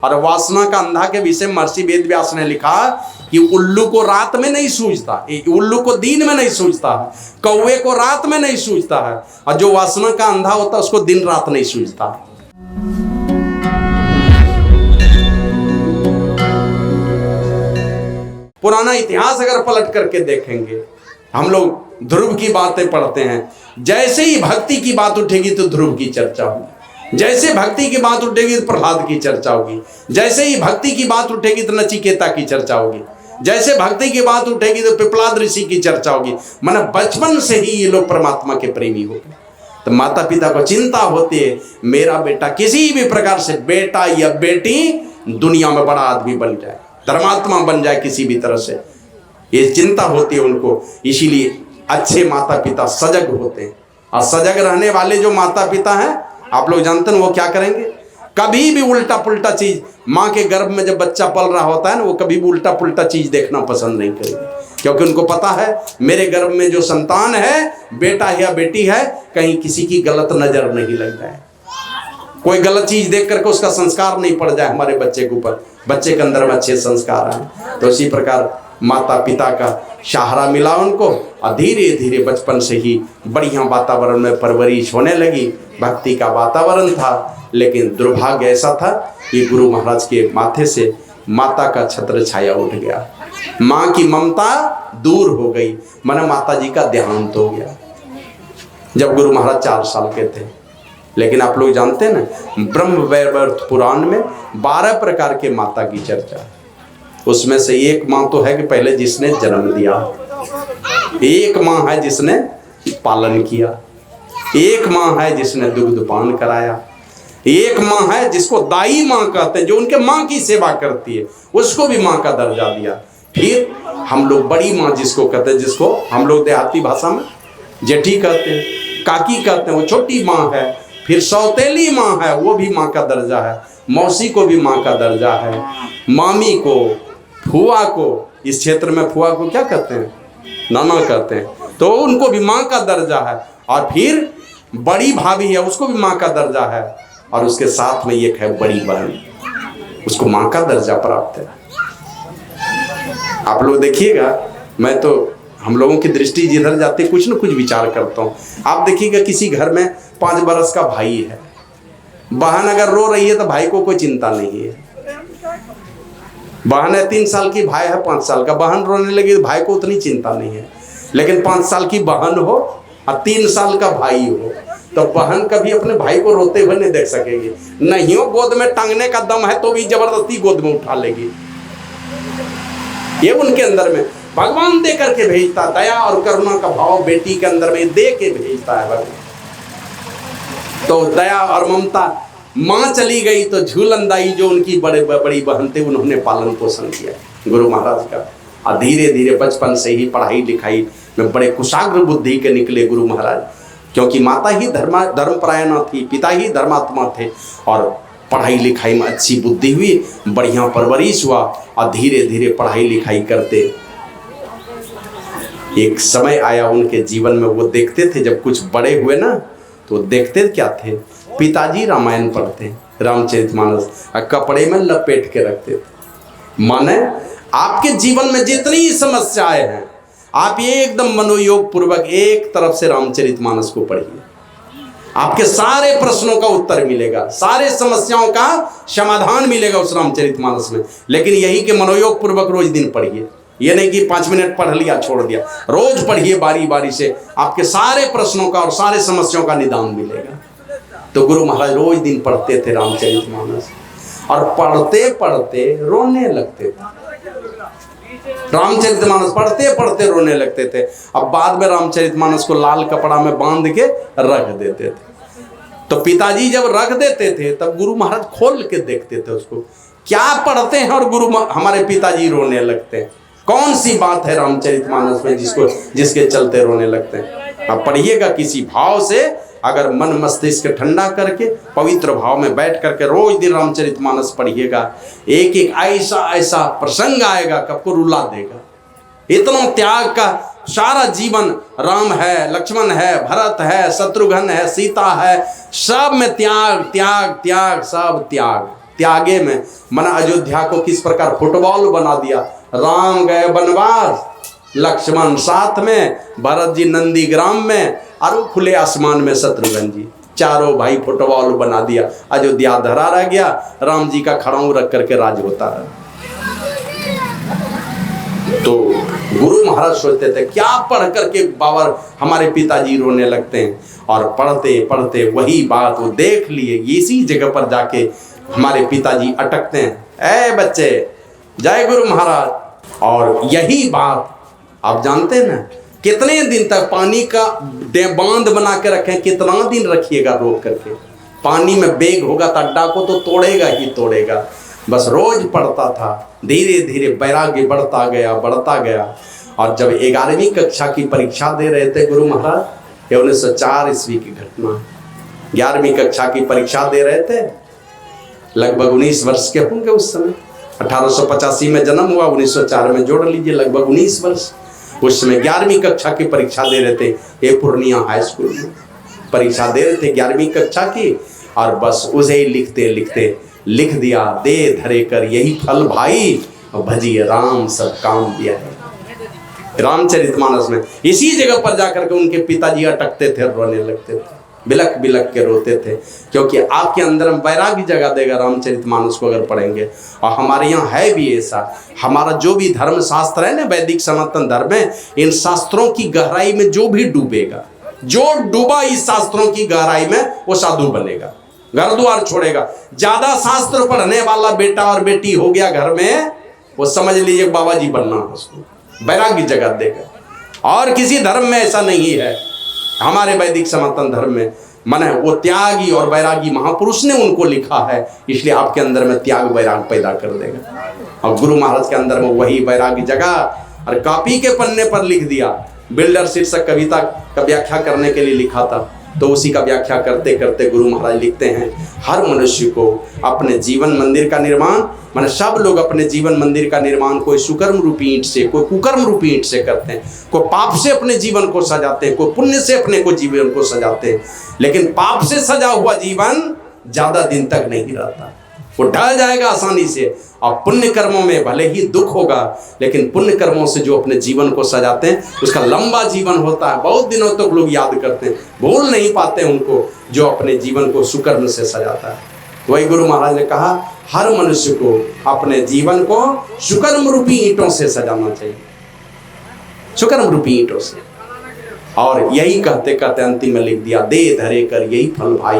और वासना का अंधा के विषय महर्षि वेद व्यास ने लिखा कि उल्लू को रात में नहीं सूझता, उल्लू को दिन में नहीं सूझता है, कौवे को रात में नहीं सूझता है, और जो वासना का अंधा होता है उसको दिन रात नहीं सूझता। पुराना इतिहास अगर पलट करके देखेंगे, हम लोग ध्रुव की बातें पढ़ते हैं, जैसे ही भक्ति की बात उठेगी तो ध्रुव की चर्चा होगी, जैसे भक्ति की बात उठेगी तो प्रहलाद की चर्चा होगी, जैसे ही भक्ति की बात उठेगी तो नचिकेता की चर्चा होगी, जैसे भक्ति की बात उठेगी तो पिपलाद ऋषि की चर्चा होगी। माने बचपन से ही ये लोग परमात्मा के प्रेमी हो गए। तो माता पिता को चिंता होती है मेरा बेटा किसी भी प्रकार से, बेटा या बेटी दुनिया में बड़ा आदमी बन जाए, धर्मात्मा बन जाए किसी भी तरह से, ये चिंता होती है उनको। इसीलिए अच्छे माता पिता सजग होते हैं, और सजग रहने वाले जो माता पिता हैं आप लोग जानते हैं वो क्या करेंगे, कभी भी उल्टा पुल्टा चीज, माँ के गर्भ में जब बच्चा पल रहा होता है ना, वो कभी भी उल्टा पुल्टा चीज देखना पसंद नहीं करेंगे, क्योंकि उनको पता है मेरे गर्भ में जो संतान है, बेटा या बेटी है, कहीं किसी की गलत नजर नहीं लग जाए, कोई गलत चीज देख करके उसका संस्कार नहीं पड़ जाए हमारे बच्चे के ऊपर, बच्चे के अंदर में अच्छे संस्कार आए। तो इसी प्रकार माता पिता का सहारा मिला उनको, और धीरे धीरे बचपन से ही बढ़िया वातावरण में परवरिश होने लगी, भक्ति का वातावरण था। लेकिन दुर्भाग्य ऐसा था कि गुरु महाराज के माथे से माता का छत्र छाया उठ गया, माँ की ममता दूर हो गई, माने माता जी का देहांत हो गया जब गुरु महाराज 4 साल के थे। लेकिन आप लोग जानते हैं ना, ब्रह्म वैवर्त पुराण में 12 प्रकार के माता की चर्चा, उसमें से एक माँ तो है कि पहले जिसने जन्म दिया, एक माँ है जिसने पालन किया, एक माँ है जिसने दुग्धपान कराया, एक माँ है जिसको दाई माँ कहते हैं, जो उनके माँ की सेवा करती है, उसको भी माँ का दर्जा दिया। फिर हम लोग बड़ी माँ जिसको कहते हैं, जिसको हम लोग देहाती भाषा में जेठी कहते हैं, काकी कहते हैं, वो छोटी माँ है। फिर सौतेली माँ है, वो भी माँ का दर्जा है, मौसी को भी माँ का दर्जा है, मामी को, फुआ को, इस क्षेत्र में फुआ को क्या कहते हैं, नाना कहते हैं, तो उनको भी माँ का दर्जा है। और फिर बड़ी भाभी है, उसको भी माँ का दर्जा है, और उसके साथ में एक है बड़ी बहन, उसको माँ का दर्जा प्राप्त है। आप लोग देखिएगा, मैं तो हम लोगों की दृष्टि जिधर जाते कुछ न कुछ विचार करता हूँ। आप देखिएगा किसी घर में 5 बरस का भाई है, बहन अगर रो रही है तो भाई को कोई चिंता नहीं है, बहन है 3 साल की, भाई है 5 साल का, बहन रोने लगी तो भाई को उतनी चिंता नहीं है। लेकिन 5 साल की बहन हो और 3 साल का भाई हो, तो बहन कभी अपने भाई को रोते हुए नहीं देख सकेगी, नहीं हो गोद में टांगने का दम है तो भी जबरदस्ती गोद में उठा लेगी। ये उनके अंदर में भगवान दे करके भेजता, दया और करुणा का भाव बेटी के अंदर में दे के भेजता है भगवान। तो दया और ममता, माँ चली गई तो झूलनदाई जो उनकी बड़ी बहन थे, उन्होंने पालन पोषण किया गुरु महाराज का। और धीरे धीरे बचपन से ही पढ़ाई लिखाई में बड़े कुशाग्र बुद्धि के निकले गुरु महाराज, क्योंकि माता ही धर्मपरायणा थी, पिता ही धर्मात्मा थे, और पढ़ाई लिखाई में अच्छी बुद्धि हुई, बढ़िया परवरिश हुआ, और धीरे धीरे पढ़ाई लिखाई करते एक समय आया उनके जीवन में, वो देखते थे जब कुछ बड़े हुए ना, तो देखते क्या थे, पिताजी रामायण पढ़ते, रामचरितमानस कपड़े में लपेट के रखते थे। माने आपके जीवन में जितनी समस्याएं हैं, आप ये एकदम मनोयोग पूर्वक एक तरफ से रामचरितमानस को पढ़िए, आपके सारे प्रश्नों का उत्तर मिलेगा, सारे समस्याओं का समाधान मिलेगा उस रामचरितमानस में। लेकिन यही कि मनोयोग पूर्वक रोज दिन पढ़िए, ये नहीं कि 5 मिनट पढ़ लिया छोड़ दिया, रोज पढ़िए बारी बारी से, आपके सारे प्रश्नों का और सारे समस्याओं का निदान मिलेगा। तो गुरु महाराज रोज दिन पढ़ते थे रामचरितमानस, और पढ़ते पढ़ते रोने लगते थे, रामचरितमानस पढ़ते पढ़ते रोने लगते थे। अब बाद में रामचरितमानस को लाल कपड़ा में बांध के रख देते थे, तो पिताजी जब रख देते थे तब गुरु महाराज खोल के देखते थे उसको, क्या पढ़ते हैं, और हमारे पिताजी रोने लगते हैं, कौन सी बात है रामचरितमानस में जिसके चलते रोने लगते हैं। अब पढ़िएगा किसी भाव से, अगर मन मस्तिष्क ठंडा करके पवित्र भाव में बैठ करके रोज दिन रामचरितमानस पढ़िएगा, एक एक ऐसा ऐसा प्रसंग आएगा कि आपको रुला देगा। इतना त्याग का सारा जीवन, राम है, लक्ष्मण है, भरत है, शत्रुघ्न है, सीता है, सब में त्याग त्याग त्याग, सब त्याग। त्यागे में मन अयोध्या को किस प्रकार फुटबॉल बना दिया। राम गए वनवास, लक्ष्मण साथ में, भरत जी नंदीग्राम में, और खुले आसमान में शत्रुघ्न जी, चारों भाई फुटबॉल बना दिया। अयोध्या धरा रह गया, राम जी का खड़ाऊ रख करके राज होता रहा। तो गुरु महाराज सोचते थे क्या पढ़ करके बाबा हमारे पिताजी रोने लगते हैं, और पढ़ते पढ़ते वही बात वो देख लिए, इसी जगह पर जाके हमारे पिताजी अटकते हैं, ए बच्चे जय गुरु महाराज। और यही बात आप जानते हैं ना, कितने दिन तक पानी का बांध बना के रखें, कितना दिन रखिएगा रोक करके। पानी में बेग होगा तो अड्डा को तो तोड़ेगा ही तोड़ेगा। बस रोज पढ़ता था, धीरे धीरे वैराग्य बढ़ता गया बढ़ता गया। और जब 11वीं कक्षा की परीक्षा दे रहे थे गुरु महाराज, ये 1904 ईस्वी की घटना, 11वीं कक्षा की परीक्षा दे रहे थे, लगभग 19 वर्ष के होंगे उस समय। 1885 में जन्म हुआ, 1904 में जोड़ लीजिए, लगभग 19 वर्ष। उस समय 11वीं कक्षा की परीक्षा दे रहे थे, ये पूर्णिया हाई स्कूल में परीक्षा दे रहे थे 11वीं कक्षा की। और बस उसे ही लिखते लिखते लिख दिया, दे धरे कर यही फल भाई, भजिए राम सब काम दिया है। रामचरितमानस में इसी जगह पर जाकर के उनके पिताजी अटकते थे, रोने लगते थे, बिलक बिलक के रोते थे, क्योंकि आपके अंदर में वैराग्य जगह देगा रामचरितमानस को अगर पढ़ेंगे। और हमारे यहाँ है भी ऐसा, हमारा जो भी धर्म शास्त्र है ना, वैदिक सनातन धर्म है, इन शास्त्रों की गहराई में जो भी डूबेगा, जो डूबा इस शास्त्रों की गहराई में, वो साधु बनेगा, घर द्वार छोड़ेगा। ज्यादा शास्त्र पढ़ने वाला बेटा और बेटी हो गया घर में, वो समझ लीजिए बाबा जी बनना है, उसको वैराग्य जगत देगा। और किसी धर्म में ऐसा नहीं है, हमारे वैदिक सनातन धर्म में मन है वो त्यागी और वैरागी महापुरुष ने उनको लिखा है, इसलिए आपके अंदर में त्याग वैराग पैदा कर देगा। और गुरु महाराज के अंदर में वही वैरागी जगह, और कॉपी के पन्ने पर लिख दिया। बिल्डर शीर्षक कविता का व्याख्या करने के लिए लिखा था, तो उसी का व्याख्या करते करते गुरु महाराज लिखते हैं, हर मनुष्य को अपने जीवन मंदिर का निर्माण, माने सब लोग अपने जीवन मंदिर का निर्माण कोई सुकर्म रूपी ईंट से, कोई कुकर्म रूपी ईंट से करते हैं, कोई पाप से अपने जीवन को सजाते हैं, कोई पुण्य से अपने को जीवन को सजाते हैं। लेकिन पाप से सजा हुआ जीवन ज्यादा दिन तक नहीं रहता, वो ढल जाएगा आसानी से। और पुण्य कर्मों में भले ही दुख होगा, लेकिन पुण्य कर्मों से जो अपने जीवन को सजाते हैं उसका लंबा जीवन होता है, बहुत दिनों तक लोग याद करते हैं, भूल नहीं पाते उनको जो अपने जीवन को सुकर्म से सजाता है। वही गुरु महाराज ने कहा, हर मनुष्य को अपने जीवन को सुकर्म रूपी ईंटों से सजाना चाहिए, सुकर्म रूपी ईंटों से। और यही कहते कहते अंतिम में लिख दिया, दे धरे कर यही फल भाई,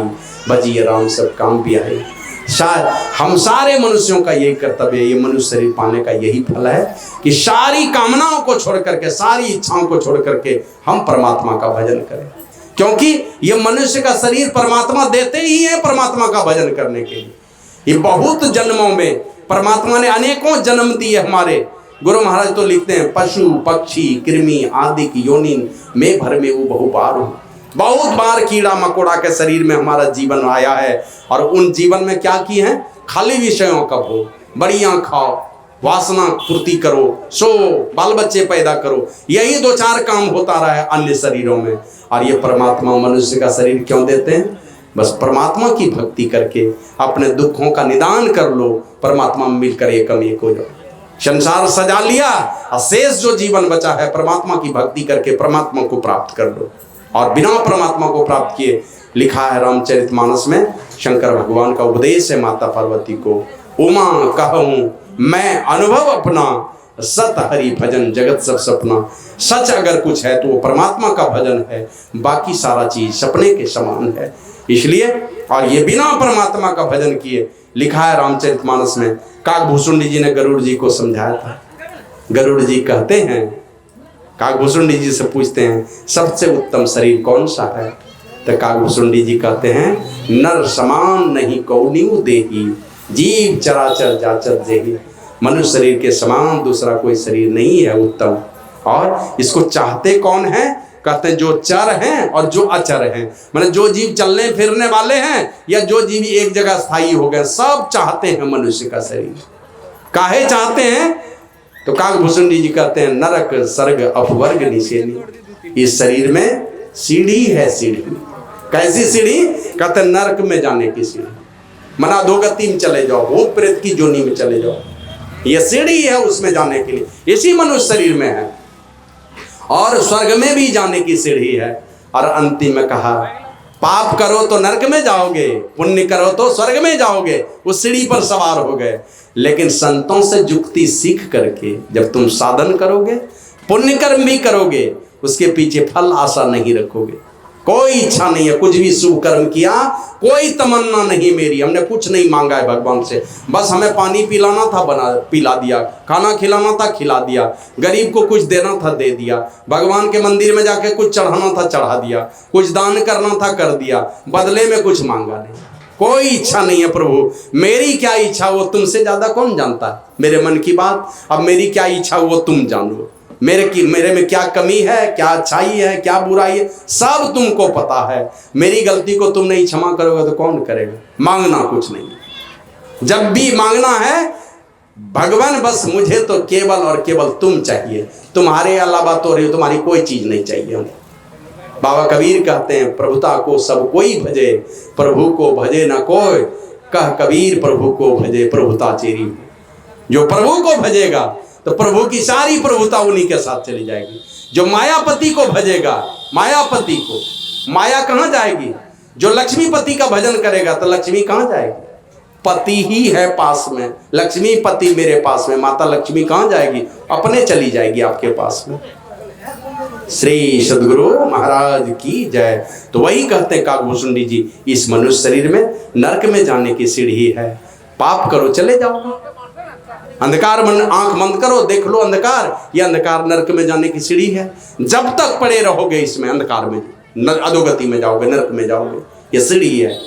भजिए राम सब काम भी है। शायद हम सारे मनुष्यों का यही कर्तव्य है, ये मनुष्य शरीर पाने का यही फल है कि सारी कामनाओं को छोड़ करके, सारी इच्छाओं को छोड़ करके हम परमात्मा का भजन करें। क्योंकि ये मनुष्य का शरीर परमात्मा देते ही है परमात्मा का भजन करने के लिए। ये बहुत जन्मों में परमात्मा ने अनेकों जन्म दिए हमारे। गुरु महाराज तो लिखते हैं, पशु पक्षी कृमि आदि की योनिन में भर में वो बहु बार हूँ। बहुत बार कीड़ा मकोड़ा के शरीर में हमारा जीवन आया है, और उन जीवन में क्या किए हैं, खाली विषयों का भोग, बढ़िया खाओ, वासना पूर्ति करो, सो बाल बच्चे पैदा करो, यही 2-4 काम होता रहा है अन्य शरीरों में। और ये परमात्मा मनुष्य का शरीर क्यों देते हैं, बस परमात्मा की भक्ति करके अपने दुखों का निदान कर लो, परमात्मा में मिलकर एकम एक हो जाओ। संसार सजा लिया, और शेष जो जीवन बचा है परमात्मा की भक्ति करके परमात्मा को प्राप्त कर लो। और बिना परमात्मा को प्राप्त किए, लिखा है रामचरितमानस में, शंकर भगवान का उपदेश है माता पार्वती को, उमा कहूँ मैं अनुभव अपना, सत हरि भजन जगत सब सपना। सच अगर कुछ है तो वो परमात्मा का भजन है, बाकी सारा चीज सपने के समान है। इसलिए और ये बिना परमात्मा का भजन किए, लिखा है रामचरितमानस में, काकभूषुंडी जी ने गरुड़ जी को समझाया था। गरुड़ जी कहते हैं, काकभूषुंडी जी से पूछते हैं, सबसे उत्तम शरीर कौन सा है? तो काकभूषुंडी जी कहते हैं, नर समान नहीं कौनिउ देही, जीव चराचर जाचर जेही। मनुष्य शरीर के समान दूसरा कोई शरीर नहीं है उत्तम। और इसको चाहते कौन है? कहते हैं जो चर हैं और जो अचर हैं, मतलब जो जीव चलने फिरने वाले हैं या जो जीव एक जगह स्थायी हो गए, सब चाहते हैं मनुष्य का शरीर। काहे चाहते हैं? तो काकभूषुंडी जी कहते हैं, नरक सर्ग अपवर्ग निषेनी। इस शरीर में सीढ़ी है, सीढ़ी। कैसी सीढ़ी? कहते हैं नरक में जाने की सीढ़ी। मन अधोगति में चले जाओ, भूत प्रेत की जोनी में चले जाओ। ये सीढ़ी है उसमें जाने के लिए, इसी मनुष्य शरीर में है। और स्वर्ग में भी जाने की सीढ़ी है। और अंतिम में कहा पाप करो तो नरक में जाओगे, पुण्य करो तो स्वर्ग में जाओगे। उस सीढ़ी पर सवार हो गए। लेकिन संतों से जुक्ति सीख करके जब तुम साधन करोगे, पुण्य कर्म भी करोगे, उसके पीछे फल आशा नहीं रखोगे। कोई इच्छा नहीं है, कुछ भी शुभ कर्म किया, कोई तमन्ना नहीं मेरी, हमने कुछ नहीं मांगा है भगवान से, बस हमें पानी पिलाना था बना पिला दिया, खाना खिलाना था खिला दिया, गरीब को कुछ देना था दे दिया, भगवान के मंदिर में जाके कुछ चढ़ाना था चढ़ा दिया, कुछ दान करना था कर दिया, बदले में कुछ मांगा नहीं। कोई इच्छा नहीं है प्रभु, मेरी क्या इच्छा वो तुमसे ज्यादा कौन जानता है मेरे मन की बात। अब मेरी क्या इच्छा वो तुम जानो, मेरे में क्या कमी है, क्या अच्छाई है, क्या बुराई है, सब तुमको पता है। मेरी गलती को तुम नहीं क्षमा करोगे तो कौन करेगा। मांगना कुछ नहीं, जब भी मांगना है भगवान बस मुझे तो केवल और केवल तुम चाहिए, तुम्हारे अलावा तो तुम्हारी कोई चीज नहीं चाहिए हमको। बाबा कबीर कहते हैं प्रभुता को सब कोई भजे, प्रभु को भजे ना कोई, कह कबीर प्रभु को भजे प्रभुता चेरी। जो प्रभु को भजेगा तो प्रभु की सारी प्रभुता उन्हीं के साथ चली जाएगी। जो मायापति को भजेगा, मायापति को, माया कहाँ जाएगी। जो लक्ष्मीपति का भजन करेगा तो लक्ष्मी कहाँ जाएगी, पति ही है पास में, लक्ष्मी पति मेरे पास में, माता लक्ष्मी कहाँ जाएगी, अपने चली जाएगी आपके पास में। श्री सद्गुरु महाराज की जय। तो वही कहते हैं काकभूषुंडी जी, इस मनुष्य शरीर में नरक में जाने की सीढ़ी है। पाप करो चले जाओ, अंधकार मन आंख बंद करो देख लो अंधकार, ये अंधकार नरक में जाने की सीढ़ी है। जब तक पड़े रहोगे इसमें अंधकार में, अधोगति में जाओगे, नरक में जाओगे, ये सीढ़ी है।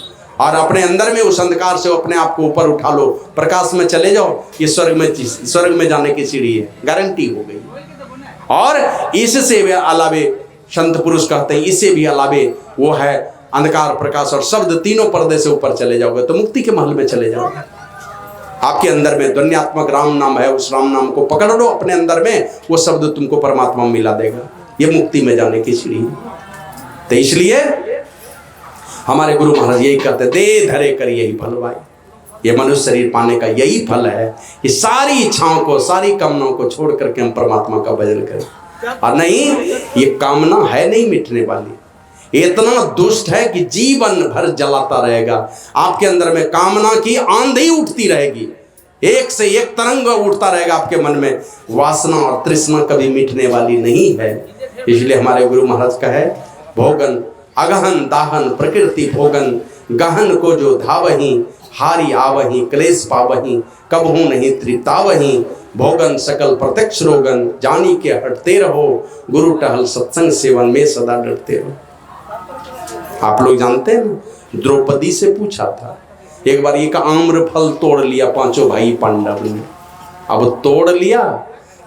और अपने अंदर में उस अंधकार से अपने आप को ऊपर उठा लो, प्रकाश में चले जाओ, ये स्वर्ग में जाने की सीढ़ी है, गारंटी हो गई। और इससे भी अलावे संत पुरुष कहते हैं, इससे भी अलावे वो है अंधकार प्रकाश और शब्द, तीनों पर्दे से ऊपर चले जाओगे तो मुक्ति के महल में चले जाओगे। आपके अंदर में ध्वन्यात्मक राम नाम है, उस राम नाम को पकड़ लो अपने अंदर में, वो शब्द तुमको परमात्मा मिला देगा। ये मुक्ति में जाने की सीढ़ी है। तो इसलिए हमारे गुरु महाराज यही कहते, दे धरे कर यही फल भाई। ये मनुष्य शरीर पाने का यही फल है कि सारी इच्छाओं को, सारी कामनाओं को छोड़ करके हम परमात्मा का भजन करें। और नहीं, ये कामना है नहीं मिटने वाली, इतना दुष्ट है कि जीवन भर जलाता रहेगा। आपके अंदर में कामना की आंधी उठती रहेगी, एक से एक तरंग उठता रहेगा आपके मन में। वासना और तृष्णा कभी मिटने वाली नहीं है। इसलिए हमारे गुरु महाराज का है, भोगन अगहन दाहन प्रकृति भोगन, गहन को जो धावही हारी आवही, क्लेश पावही कबहू नहीं तृप्तावही, भोगन सकल प्रत्यक्ष रोगन, जानी के हटते रहो, गुरु टहल सत्संग सेवन में सदा डरते रहो। आप लोग जानते हैं ना, द्रौपदी से पूछा था एक बार, एक आम्र फल तोड़ लिया पांचों भाई पांडव ने। अब तोड़ लिया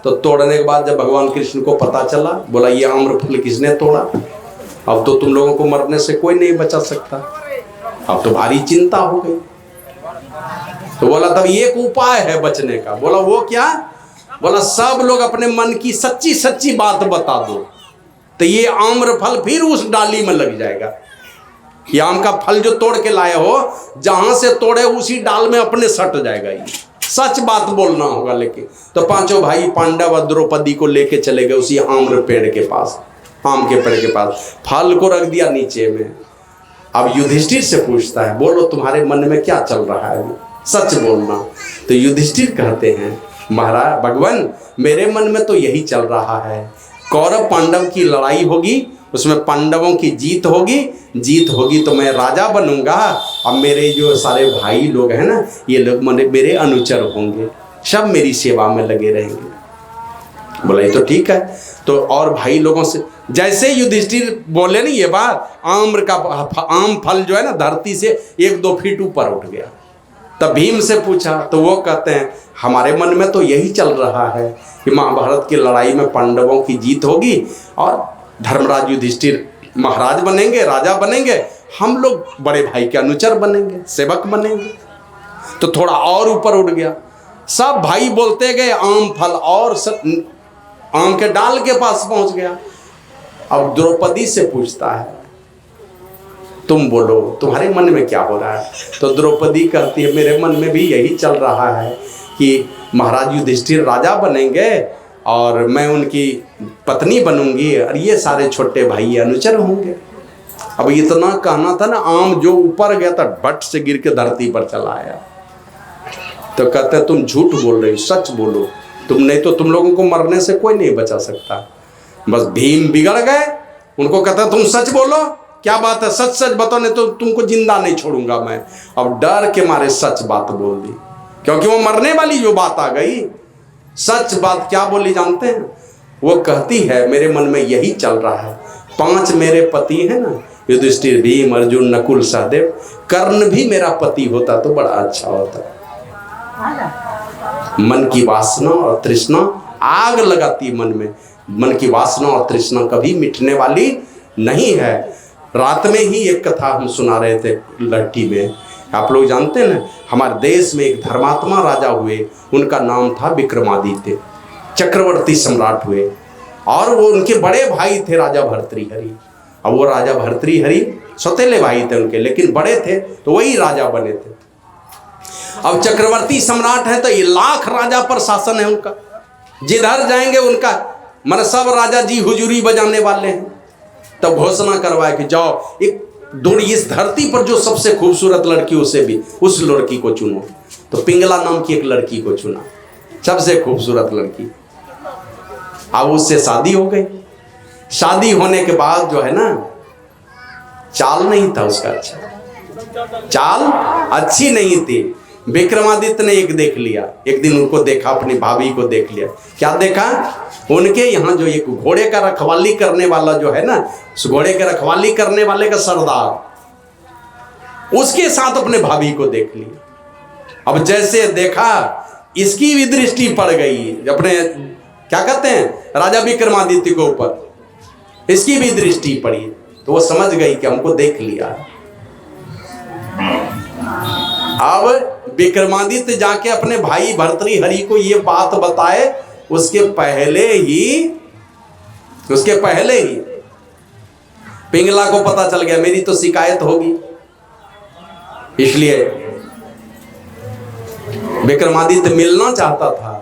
तो तोड़ने के बाद जब भगवान कृष्ण को पता चला, बोला ये आम्र फल किसने तोड़ा, अब तो तुम लोगों को मरने से कोई नहीं बचा सकता। अब तो भारी चिंता हो गई। तो बोला तब एक उपाय है बचने का। बोला वो क्या? बोला सब लोग अपने मन की सच्ची सच्ची बात बता दो, तो ये आम्र फल फिर उस डाली में लग जाएगा। ये आम का फल जो तोड़ के लाए हो, जहां से तोड़े उसी डाल में अपने सट जाएगा। ये सच बात बोलना होगा। लेकिन तो पांचों भाई पांडव और द्रौपदी को लेके चले गए उसी आम्र पेड़ के पास, आम के पेड़ के पास, फल को रख दिया नीचे में। अब युधिष्ठिर से पूछता है, बोलो तुम्हारे मन में क्या चल रहा है, सच बोलना। तो युधिष्ठिर कहते हैं, महाराज भगवान मेरे मन में तो यही चल रहा है, कौरव पांडव की लड़ाई होगी, उसमें पांडवों की जीत होगी, जीत होगी तो मैं राजा बनूंगा, अब मेरे जो सारे भाई लोग हैं ना, ये लोग मेरे अनुचर होंगे, सब मेरी सेवा में लगे रहेंगे। बोला ये तो ठीक है। तो और भाई लोगों से जैसे युधिष्ठिर बोले नहीं ये बात, आम्र का आम फल जो है ना धरती से 1-2 फीट ऊपर उठ गया। तब भीम से पूछा तो वो कहते हैं, हमारे मन में तो यही चल रहा है कि महाभारत की लड़ाई में पांडवों की जीत होगी और धर्मराज युधिष्ठिर महाराज बनेंगे, राजा बनेंगे, हम लोग बड़े भाई के अनुचर बनेंगे, सेवक बनेंगे। तो थोड़ा और ऊपर उठ गया। सब भाई बोलते गए आम फल, और सब आम के डाल के पास पहुंच गया। अब द्रौपदी से पूछता है, तुम बोलो तुम्हारे मन में क्या हो रहा है। तो द्रौपदी कहती है मेरे मन में भी यही चल रहा है कि महाराज युधिष्ठिर राजा बनेंगे और मैं उनकी पत्नी बनूंगी और ये सारे छोटे भाई अनुचर होंगे। अब इतना कहना था ना, आम जो ऊपर गया था भट से गिर के धरती पर चला आया। तो कहते तुम झूठ बोल रही, सच बोलो, तुम नहीं तो तुम लोगों को मरने से कोई नहीं बचा सकता। बस भीम बिगड़ गए, उनको कहता तुम सच बोलो, क्या बात है, सच सच बताओ नहीं तो तुमको जिंदा नहीं छोड़ूंगा मैं। अब डर के मारे सच बात बोल दी, क्योंकि वो मरने वाली जो बात आ गई। सच बात क्या बोली जानते हैं? वो कहती है मेरे मन में यही चल रहा है, 5 मेरे पति हैं ना, युधिष्ठिर, भीम, अर्जुन, नकुल, सहदेव, कर्ण भी मेरा पति होता तो बड़ा अच्छा होता। मन की वासना और तृष्णा आग लगाती मन में। मन की वासना और तृष्णा कभी मिटने वाली नहीं है। रात में ही एक कथा हम सुना रहे थे लट्ठी में, आप लोग जानते हैं ना, हमारे देश में एक धर्मात्मा राजा हुए, उनका नाम था विक्रमादित्य, चक्रवर्ती सम्राट हुए। और वो उनके बड़े भाई थे राजा भर्तृहरि। अब वो राजा भर्तृहरि सौतेले भाई थे उनके, लेकिन बड़े थे तो वही राजा बने थे। अब चक्रवर्ती सम्राट है तो ये लाख राजा पर शासन है उनका, जिधर जाएंगे उनका मन सब राजा जी हुजूरी बजाने वाले हैं। तब घोषणा करवाए कि जाओ एक इस धरती पर जो सबसे खूबसूरत लड़की उसे भी उस लड़की को चुनो। तो पिंगला नाम की एक लड़की को चुना, सबसे खूबसूरत लड़की। अब उससे शादी हो गई। शादी होने के बाद जो है ना, चाल नहीं था उसका अच्छा, चाल अच्छी नहीं थी। विक्रमादित्य ने एक देख लिया, एक दिन उनको देखा, अपनी भाभी को देख लिया। क्या देखा? उनके यहाँ जो एक घोड़े का रखवाली करने वाला जो है ना, उस घोड़े के रखवाली करने वाले का सरदार, उसके साथ अपने भाभी को देख लिया। अब जैसे देखा, इसकी भी दृष्टि पड़ गई अपने, क्या कहते हैं, राजा विक्रमादित्य के ऊपर, इसकी भी दृष्टि पड़ी। तो वो समझ गई कि हमको देख लिया। अब विक्रमादित्य जाके अपने भाई भर्तृहरि को ये बात बताए, उसके पहले ही पिंगला को पता चल गया मेरी तो शिकायत होगी। इसलिए विक्रमादित्य मिलना चाहता था।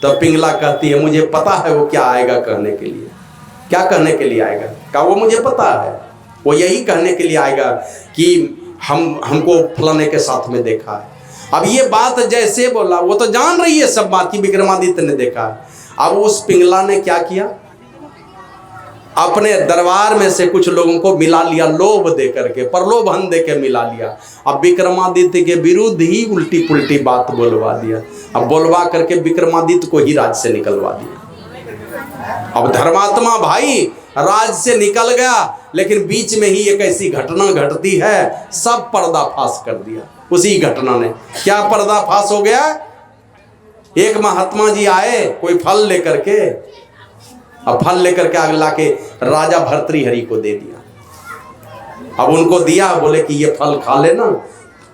तब पिंगला कहती है मुझे पता है वो क्या आएगा कहने के लिए। क्या कहने के लिए आएगा? कहा वो मुझे पता है, वो यही कहने के लिए आएगा कि हमको फलाने के साथ में देखा है। अब ये बात जैसे बोला, वो तो जान रही है सब बात की विक्रमादित्य ने देखा। अब उस पिंगला ने क्या किया, अपने दरबार में से कुछ लोगों को मिला लिया, लोभ दे करके, प्रलोभन दे के मिला लिया। अब विक्रमादित्य के विरुद्ध ही उल्टी पुल्टी बात बोलवा दिया। अब बोलवा करके विक्रमादित्य को ही राज से निकलवा दिया। अब धर्मात्मा भाई राज से निकल गया, लेकिन बीच में ही एक ऐसी घटना घटती है, सब पर्दाफाश कर दिया उसी घटना ने। क्या पर्दाफाश हो गया? एक महात्मा जी आए कोई फल लेकर के, अब फल लेकर के आगे लाके राजा भर्तृहरि को दे दिया। अब उनको दिया, बोले कि ये फल खा लेना,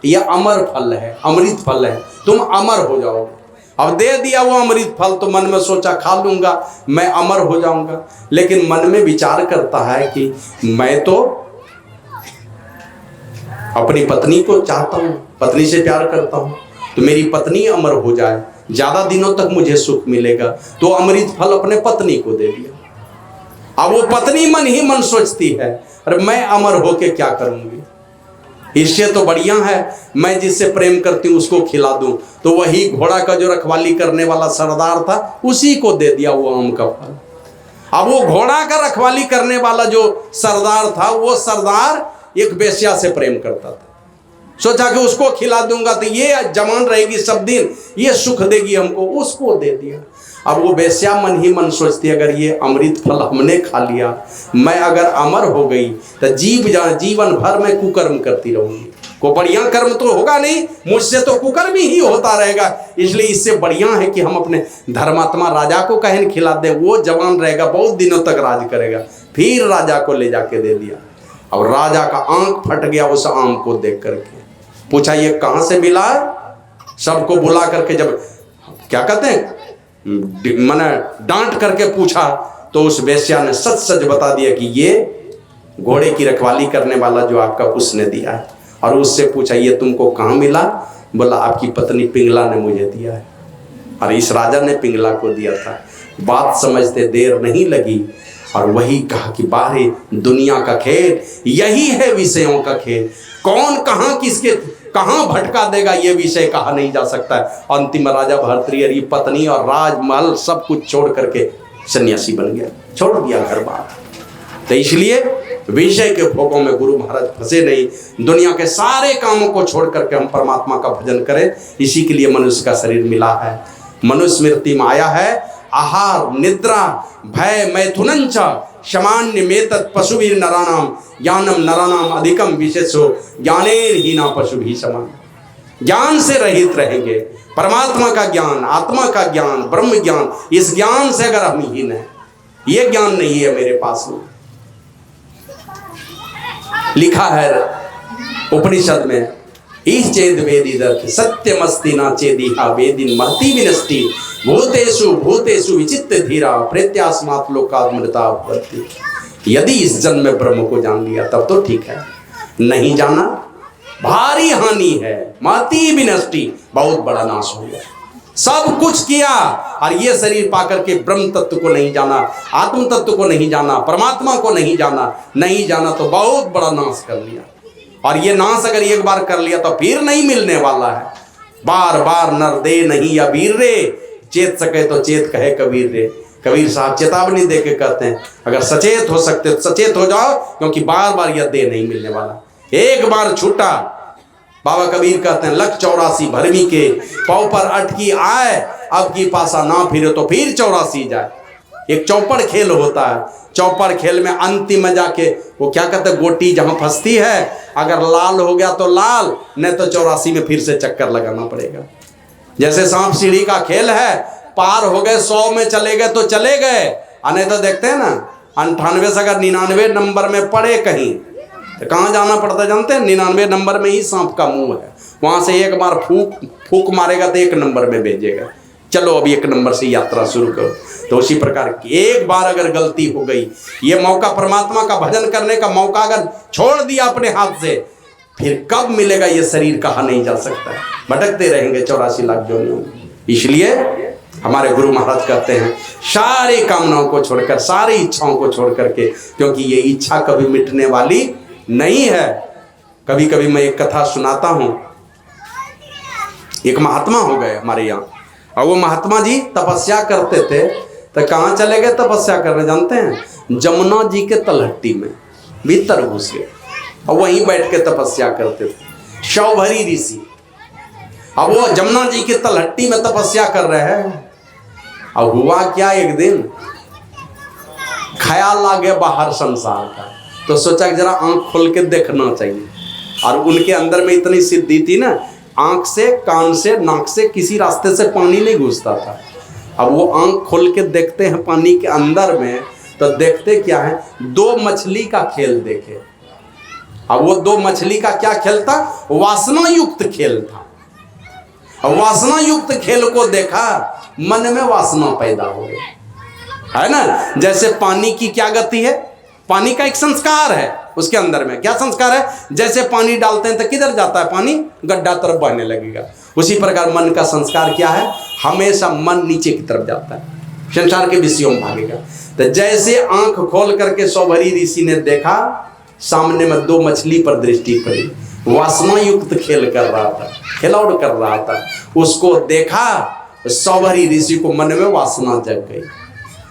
ये अमर फल है, अमृत फल है, तुम अमर हो जाओगे। अब दे दिया वो अमृत फल, तो मन में सोचा खा लूंगा मैं अमर हो जाऊंगा। लेकिन मन में विचार करता है कि मैं तो अपनी पत्नी को चाहता हूं, पत्नी से प्यार करता हूं, तो मेरी पत्नी अमर हो जाए, ज्यादा दिनों तक मुझे सुख मिलेगा। तो अमृत फल अपने पत्नी को दे दिया। अब वो पत्नी मन ही मन सोचती है अरे मैं अमर होके क्या करूंगी, इससे तो बढ़िया है मैं जिससे प्रेम करती हूँ उसको खिला दूं। तो वही घोड़ा का जो रखवाली करने वाला सरदार था, उसी को दे दिया वो आम का फल। अब वो घोड़ा का रखवाली करने वाला जो सरदार था, वो सरदार एक बेश्या से प्रेम करता था। सोचा कि उसको खिला दूंगा तो ये जवान रहेगी सब दिन, ये सुख देगी हमको, उसको दे दिया। अब वो बेश्या मन ही मन सोचती अगर ये अमृत फल हमने खा लिया, मैं अगर अमर हो गई तो जीवन भर में कुकर्म करती रहूंगी, को बढ़िया कर्म तो होगा नहीं, मुझसे तो कुकर्म ही होता रहेगा। इसलिए इससे बढ़िया है कि हम अपने धर्मात्मा राजा को कहीं खिला दें, वो जवान रहेगा, बहुत दिनों तक राज करेगा। फिर राजा को ले जाके दे दिया। अब राजा का आंख फट गया उस आम को देख करके। पूछा ये कहाँ से मिला? सबको बुला करके जब क्या कहते हैं मैंने डांट करके पूछा, तो उस वेश्या ने सच सच बता दिया कि ये घोड़े की रखवाली करने वाला जो आपका उसने दिया है। और उससे पूछा ये तुमको कहाँ मिला? बोला आपकी पत्नी पिंगला ने मुझे दिया है। और इस राजा ने पिंगला को दिया था। बात समझते देर नहीं लगी और वही कहा कि बाहर दुनिया का खेल यही है, विषयों का खेल। कौन कहाँ किसके कहाँ भटका देगा ये विषय कहा नहीं जा सकता है। अंतिम राजा भर्तृहरि पत्नी और राजमहल सब कुछ छोड़ करके सन्यासी बन गया, छोड़ दिया घर बार। तो इसलिए विषय के भोगों में गुरु महाराज फंसे नहीं। दुनिया के सारे कामों को छोड़ करके हम परमात्मा का भजन करें। इसी के लिए मनुष्य का शरीर मिला है। मनुष्य मृत्यु में आया है। आहार निद्रा भय मैथुनंच सामान्य मेतत् पशुभिर नराणाम ज्ञानम नराणाम अधिकम विशेषो ज्ञानेन हीना पशु भी समान। ज्ञान से रहित रहेंगे। परमात्मा का ज्ञान, आत्मा का ज्ञान, ब्रह्म ज्ञान, इस ज्ञान से अगर हम हीन है, ये ज्ञान नहीं है मेरे पास में। लिखा है उपनिषद में इस चेद वेदिदर्थ सत्यमस्ति ना चेदिहा वेदिन महति विनष्टि भूतेषु भूतेषु विचित्र धीरा प्रेत्यास्मात् लोकामृता भवति। यदि इस जन्म में ब्रह्म को जान लिया तब तो ठीक है, नहीं जाना भारी हानि है। महति विनष्टि, बहुत बड़ा नाश हो गया। सब कुछ किया और ये शरीर पाकर के ब्रह्म तत्व को नहीं जाना, आत्म तत्व को नहीं जाना, परमात्मा को नहीं जाना तो बहुत बड़ा नाश कर लिया। और ये नाश अगर एक बार कर लिया तो फिर नहीं मिलने वाला है। बार बार नर दे नहीं अबीर रे, चेत सके तो चेत कहे कबीर रे। कबीर साहब चेतावनी दे के कहते हैं अगर सचेत हो सकते तो सचेत हो जाओ, क्योंकि बार बार यह दे नहीं मिलने वाला। एक बार छूटा, बाबा कबीर कहते हैं लख 84 भरमी के पाँव पर अटकी आए, अब की पासा ना फिरे तो फिर 84 जाए। एक चौपड़ खेल होता है। चौपड़ खेल में अंतिम में जाके वो क्या कहते हैं, गोटी जहां फंसती है अगर लाल हो गया तो लाल, नहीं तो 84 में फिर से चक्कर लगाना पड़ेगा। जैसे सांप सीढ़ी का खेल है, पार हो गए 100 में चले गए तो चले गए, नहीं तो देखते हैं ना 98 से अगर 99 नंबर में पड़े कहीं तो कहाँ जाना पड़ता जानते हैं? 99 नंबर में ही सांप का मुंह है, वहां से एक बार फूक मारेगा तो 1 नंबर में भेजेगा। चलो अब 1 नंबर से यात्रा शुरू करो। तो उसी प्रकार की एक बार अगर गलती हो गई, ये मौका परमात्मा का भजन करने का मौका अगर छोड़ दिया अपने हाथ से, फिर कब मिलेगा ये शरीर कहा नहीं जा सकता। भटकते रहेंगे 84 लाख जोनियों में। इसलिए हमारे गुरु महाराज कहते हैं सारी कामनाओं को छोड़कर, सारी इच्छाओं को छोड़ करके, क्योंकि ये इच्छा कभी मिटने वाली नहीं है। कभी कभी मैं एक कथा सुनाता हूं। एक महात्मा हो गए हमारे यहाँ, और वो महात्मा जी तपस्या करते थे। तो कहाँ चले गए तपस्या करने जानते हैं? जमुना जी के तलहट्टी में भीतर घुस गए और वहीं बैठ के तपस्या करते थे। शौभरी ऋषि, अब वो जमुना जी के तलहट्टी में तपस्या कर रहे हैं। अब हुआ क्या, एक दिन ख्याल आ गया बाहर संसार का, तो सोचा कि जरा आंख खोल के देखना चाहिए। और उनके अंदर में इतनी सिद्धि थी ना, आंख से, कान से, नाक से किसी रास्ते से पानी नहीं घुसता था। अब वो आंख खोल के देखते हैं पानी के अंदर में, तो देखते क्या है, 2 मछली का खेल देखे। अब वो 2 मछली का क्या खेल था? वासना युक्त खेल था। अब वासना युक्त खेल को देखा, मन में वासना पैदा हो गई, है ना। जैसे पानी की क्या गति है, पानी का एक संस्कार है, उसके अंदर में क्या संस्कार है? जैसे पानी डालते हैं तो किधर जाता है पानी? गड्ढा तरफ बहने लगेगा। उसी प्रकार मन का संस्कार क्या है? हमेशा मन नीचे की तरफ जाता है, संसार के विषयों में भागेगा। तो जैसे आंख खोल करके शौभरी ऋषि ने देखा, सामने में 2 मछली पर दृष्टि पड़ी, वासना युक्त खेल कर रहा था, खिलौड़ कर रहा था। उसको देखा, शौभरी ऋषि को मन में वासना जग गई।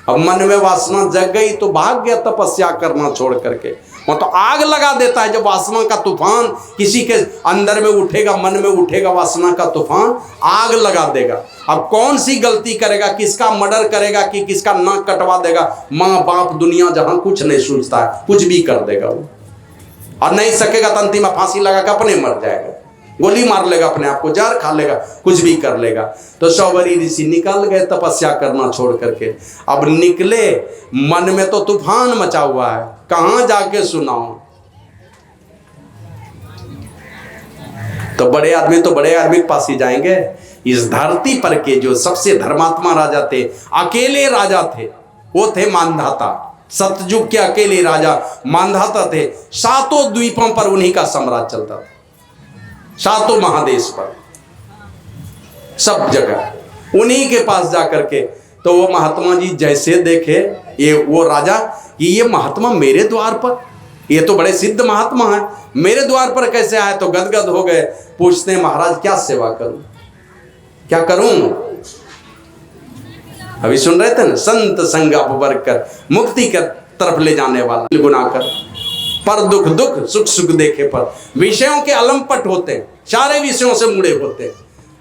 अब मन में वासना जग गई तो भाग गया तपस्या करना छोड़ करके। वो तो आग लगा देता है। जब वासना का तूफान किसी के अंदर में उठेगा, मन में उठेगा वासना का तूफान, आग लगा देगा। अब कौन सी गलती करेगा, किसका मर्डर करेगा कि किसका नाक कटवा देगा? माँ बाप दुनिया जहां कुछ नहीं सोचता है, कुछ भी कर देगा वो। और नहीं सकेगा तो अंतिम फांसी लगा कर अपने मर जाएगा, गोली मार लेगा अपने आप को, जहर खा लेगा, कुछ भी कर लेगा। तो शौभरी ऋषि निकल गए तपस्या करना छोड़ करके। अब निकले, मन में तो तूफान मचा हुआ है, कहां जाके सुनाऊं। तो बड़े आदमी के पास ही जाएंगे। इस धरती पर के जो सबसे धर्मात्मा राजा थे, अकेले राजा थे, वो थे मानधाता। सतयुग के अकेले राजा मांधाता थे। 7 द्वीपों पर उन्हीं का साम्राज्य चलता था, 7 महादेश पर, सब जगह उन्हीं के पास जाकर के। तो वो महात्मा जी जैसे देखे ये वो राजा कि ये महात्मा मेरे द्वार पर, ये तो बड़े सिद्ध महात्मा हैं, मेरे द्वार पर कैसे आए, तो गदगद हो गए। पूछते हैं महाराज क्या सेवा करूं, क्या करूं। अभी सुन रहे थे ना, संत संग अपवर्ग कर मुक्ति की तरफ ले जाने वाला गुना कर, पर दुख दुख सुख सुख देखे पर। विषयों के अलंपट होते हैं, सारे विषयों से मुड़े होते हैं,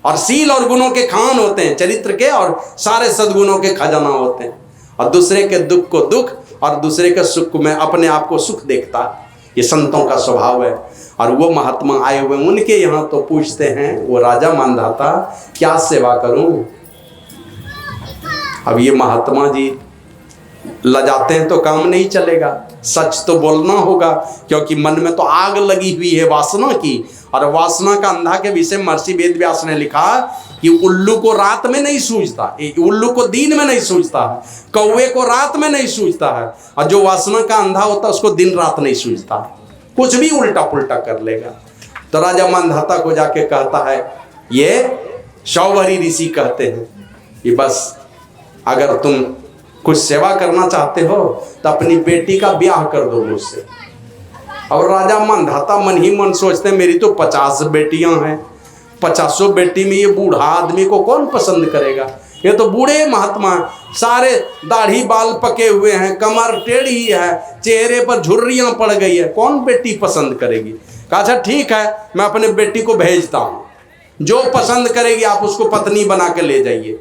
और सील और गुणों के खान होते हैं, चरित्र के, और सारे सद्गुणों के खजाना होते हैं। और दूसरे के दुख को दुख और दूसरे के सुख में अपने आप को सुख देखता, ये संतों का स्वभाव है। और वो महात्मा आए हुए उनके यहाँ, तो पूछते हैं वो राजा मांधाता क्या सेवा करूं। अब ये महात्मा जी लजाते हैं तो काम नहीं चलेगा, सच तो बोलना होगा, क्योंकि मन में तो आग लगी हुई है वासना की। और वासना का अंधा के विषय महर्षि वेद व्यास ने लिखा कि उल्लू को रात में नहीं सूझता, उल्लू को दिन में नहीं सूझता है, कौवे को रात में नहीं सूझता है, और जो वासना का अंधा होता है उसको दिन रात नहीं सूझता, कुछ भी उल्टा पुल्टा कर लेगा। तो राजा मांधाता को जाके कहता है, ये शौवरी ऋषि कहते हैं कि बस अगर तुम कुछ सेवा करना चाहते हो तो अपनी बेटी का ब्याह कर दो मुझसे। और राजा मांधाता मन ही मन सोचते मेरी तो 50 बेटियां हैं, 50 बेटी में ये बूढ़ा आदमी को कौन पसंद करेगा, ये तो बूढ़े महात्मा सारे दाढ़ी बाल पके हुए हैं, कमर टेढ़ी है, चेहरे पर झुर्रियां पड़ गई है, कौन बेटी पसंद करेगी। कहा अच्छा ठीक है, मैं अपने बेटी को भेजता हूँ, जो पसंद करेगी आप उसको पत्नी बना के ले जाइए।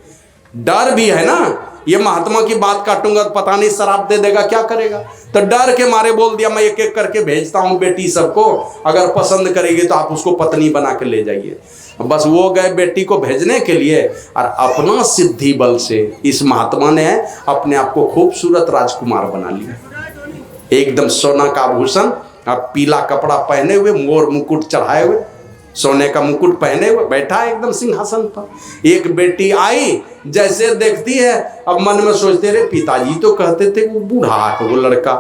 डर भी है ना, ये महात्मा की बात काटूंगा तो पता नहीं शराब दे देगा, क्या करेगा। तो डर के मारे बोल दिया मैं एक एक करके भेजता हूँ बेटी सबको, अगर पसंद करेगी तो आप उसको पत्नी बना के ले जाइए। बस वो गए बेटी को भेजने के लिए, और अपना सिद्धि बल से इस महात्मा ने अपने आप को खूबसूरत राजकुमार बना लिया, एकदम सोना का आभूषण, पीला कपड़ा पहने हुए, मोर मुकुट चढ़ाए हुए, सोने का मुकुट पहने हुए बैठा एकदम सिंहासन पर। एक बेटी आई, जैसे देखती है अब मन में सोचते रहे पिताजी तो कहते थे वो बूढ़ा है, वो लड़का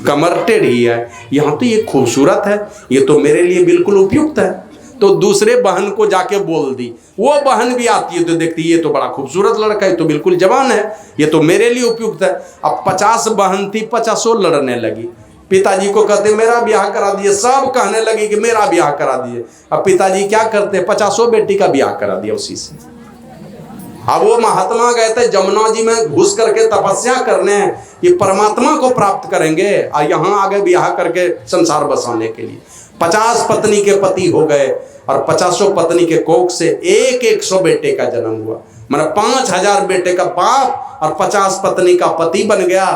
कमर टेढ़ी है, यहाँ तो ये खूबसूरत है, ये तो मेरे लिए बिल्कुल उपयुक्त है। तो दूसरे बहन को जाके बोल दी, वो बहन भी आती है तो देखती ये तो बड़ा खूबसूरत लड़का है, ये तो बिल्कुल जवान है, ये तो मेरे लिए उपयुक्त है। अब 50 बहन थी, 50 लड़ने लगी। पिताजी को कहते मेरा ब्याह करा दिए, सब कहने लगे कि मेरा ब्याह करा दिए। अब पिताजी क्या करते, 50 बेटी का ब्याह करा दिया उसी से। अब वो महात्मा गए थे जमुना जी में घुस करके तपस्या करने कि परमात्मा को प्राप्त करेंगे, और यहाँ आगे ब्याह करके संसार बसाने के लिए। 50 पत्नी के पति हो गए, और 50 पत्नी के कोख से 100 बेटे का जन्म हुआ, मतलब 5000 बेटे का बाप और 50 पत्नी का पति बन गया।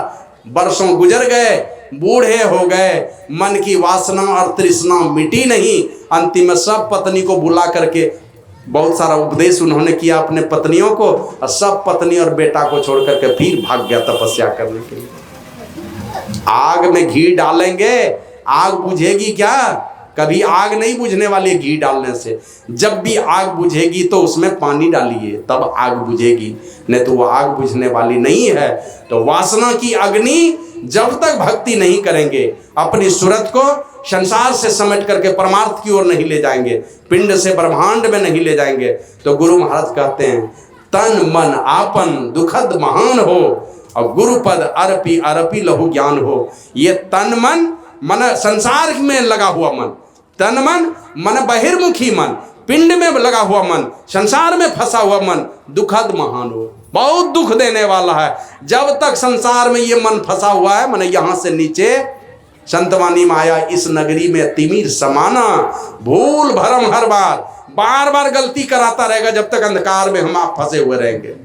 वर्षों गुजर गए, बूढ़े हो गए, मन की वासना और तृष्णा मिटी नहीं। अंतिम में सब पत्नी को बुला करके बहुत सारा उपदेश उन्होंने किया अपने पत्नियों को, और सब पत्नी और बेटा को छोड़ करके फिर भाग गया तपस्या करने के लिए। आग में घी डालेंगे, आग बुझेगी क्या? कभी आग नहीं बुझने वाली घी डालने से। जब भी आग बुझेगी तो उसमें पानी डालिए, तब आग बुझेगी, नहीं तो वो आग बुझने वाली नहीं है। तो वासना की अग्नि जब तक भक्ति नहीं करेंगे, अपनी सूरत को संसार से समेट करके परमार्थ की ओर नहीं ले जाएंगे, पिंड से ब्रह्मांड में नहीं ले जाएंगे, तो गुरु महाराज कहते हैं तन मन आपन दुखद महान हो, और गुरुपद अर्पी अर्पी लहु ज्ञान हो। ये तन मन मन संसार में लगा हुआ मन, तन मन बहिर्मुखी मन, पिंड में लगा हुआ मन, संसार में फंसा हुआ मन दुखद महान हो, बहुत दुख देने वाला है। जब तक संसार में ये मन फंसा हुआ है, माने यहाँ से नीचे संतवानी माया इस नगरी में तिमिर समाना, भूल भरम हर बार बार बार गलती कराता रहेगा जब तक अंधकार में हम आप फंसे हुए रहेंगे।